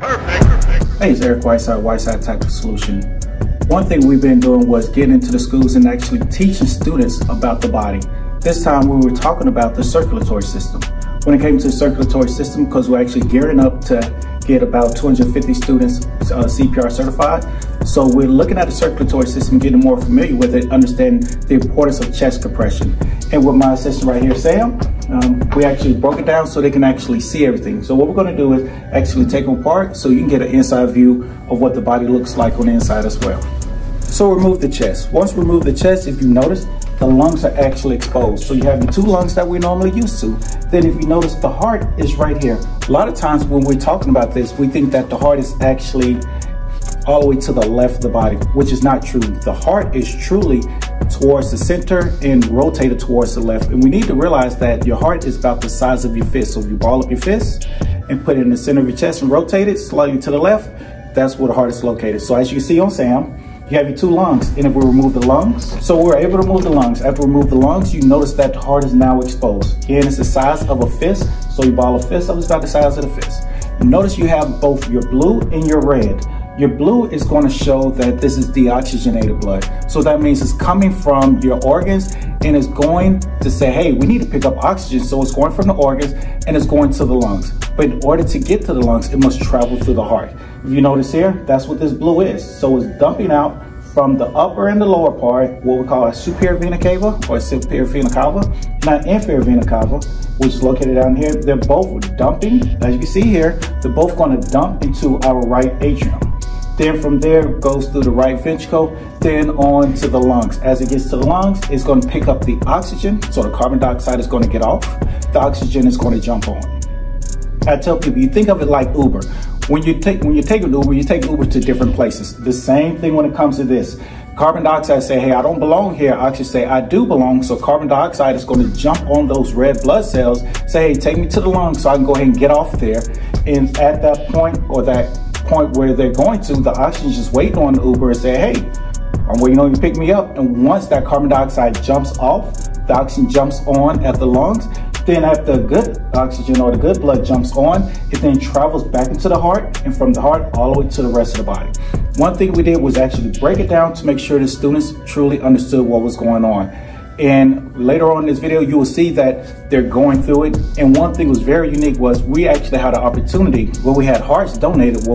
Hey, it's Eric Whiteside, Whiteside Tactical Solution. One thing we've been doing was getting into the schools and actually teaching students about the body. This time we were talking about the circulatory system. When it came to the circulatory system, because we're actually gearing up to get about 250 students CPR certified. So we're looking at the circulatory system, getting more familiar with it, understanding the importance of chest compression. And with my assistant right here, Sam, we actually broke it down so they can actually see everything. So what we're going to do is actually take them apart so you can get an inside view of what the body looks like on the inside as well. So remove the chest. Once we remove the chest, if you notice, the lungs are actually exposed. So you have the two lungs that we're normally used to. Then if you notice, the heart is right here. A lot of times when we're talking about this, we think that the heart is actually all the way to the left of the body, which is not true. The heart is truly towards the center and rotated towards the left. And we need to realize that your heart is about the size of your fist. So if you ball up your fist and put it in the center of your chest and rotate it slightly to the left, that's where the heart is located. So as you can see on Sam, you have your two lungs, and if we remove the lungs, so we're able to remove the lungs. After we remove the lungs, you notice that the heart is now exposed. Again, it's the size of a fist, so you ball a fist up, it's about the size of the fist. Notice you have both your blue and your red. Your blue is going to show that this is deoxygenated blood. So that means it's coming from your organs and it's going to say, hey, we need to pick up oxygen. So it's going from the organs and it's going to the lungs. But in order to get to the lungs, it must travel through the heart. If you notice here, that's what this blue is. So it's dumping out from the upper and the lower part, what we call a superior vena cava or superior vena cava, and an inferior vena cava, which is located down here. They're both dumping, as you can see here, they're both going to dump into our right atrium. Then from there, it goes through the right ventricle, then on to the lungs. As it gets to the lungs, it's going to pick up the oxygen, so the carbon dioxide is going to get off. The oxygen is going to jump on. I tell people, you think of it like Uber. When you take an Uber, you take Uber to different places. The same thing when it comes to this. Carbon dioxide say, hey, I don't belong here. Oxygen say, I do belong. So carbon dioxide is going to jump on those red blood cells, say, hey, take me to the lungs so I can go ahead and get off there. And at that point, or that point where they're going to, the oxygen just waiting on the Uber and say, hey, I'm waiting on you to pick me up. And once that carbon dioxide jumps off, the oxygen jumps on at the lungs. Then after the good oxygen or the good blood jumps on, it then travels back into the heart, and from the heart all the way to the rest of the body. One thing we did was actually break it down to make sure the students truly understood what was going on. And later on in this video, you will see that they're going through it. And one thing was very unique was we actually had an opportunity where we had hearts donated,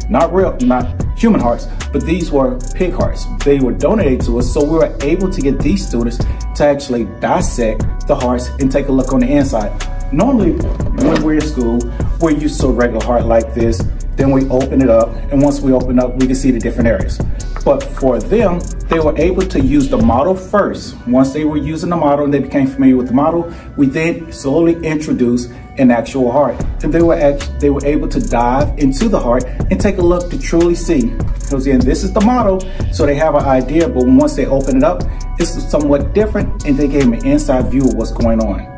not human hearts, but these were pig hearts. They were donated to us, so we were able to get these students to actually dissect the hearts and take a look on the inside. Normally, when we're in school, we're used to a regular heart like this. Then we open it up, and once we open up, we can see the different areas. But for them, they were able to use the model first. Once they were using the model and they became familiar with the model, we then slowly introduced an actual heart. And they were able to dive into the heart and take a look to truly see. Because again, this is the model, so they have an idea, but once they open it up, it's somewhat different, and they gave them an inside view of what's going on.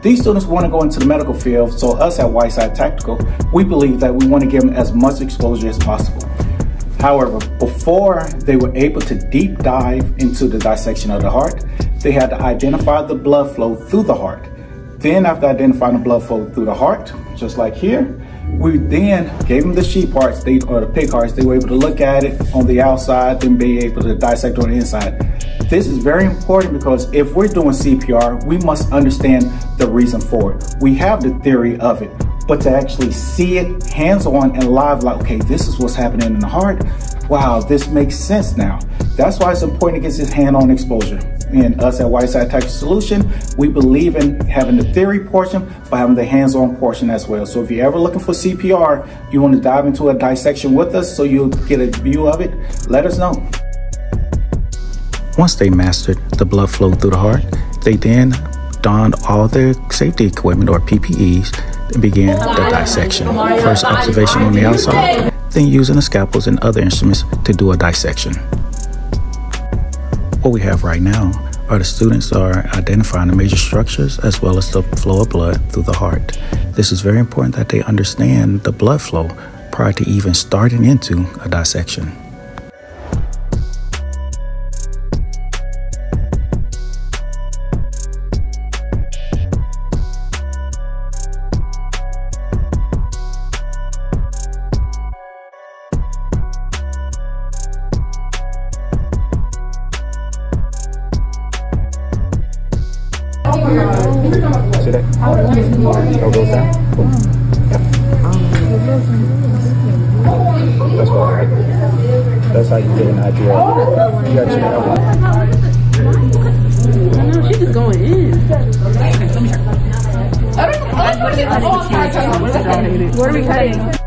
These students want to go into the medical field, so us at Whiteside Tactical, we believe that we want to give them as much exposure as possible. However, before they were able to deep dive into the dissection of the heart, they had to identify the blood flow through the heart. Then after identifying the blood flow through the heart, just like here, we then gave them the sheep hearts, or the pig hearts. They were able to look at it on the outside, then be able to dissect on the inside. This is very important because if we're doing CPR, we must understand the reason for it. We have the theory of it, but to actually see it hands-on and live, like, okay, this is what's happening in the heart. Wow, this makes sense now. That's why it's important to get this hand-on exposure. And us at Whiteside Tactical Solution, we believe in having the theory portion, but having the hands-on portion as well. So if you're ever looking for CPR, you want to dive into a dissection with us so you'll get a view of it, let us know. Once they mastered the blood flow through the heart, they then donned all their safety equipment or PPEs and began the dissection. First observation on the outside, then using the scalpels and other instruments to do a dissection. What we have right now are the students are identifying the major structures as well as the flow of blood through the heart. This is very important that they understand the blood flow prior to even starting into a dissection. Elbows down. Boom. Yep. That's what I like. That's how you get an idea of it. You got your elbow. I know, she's just going in. What are we cutting?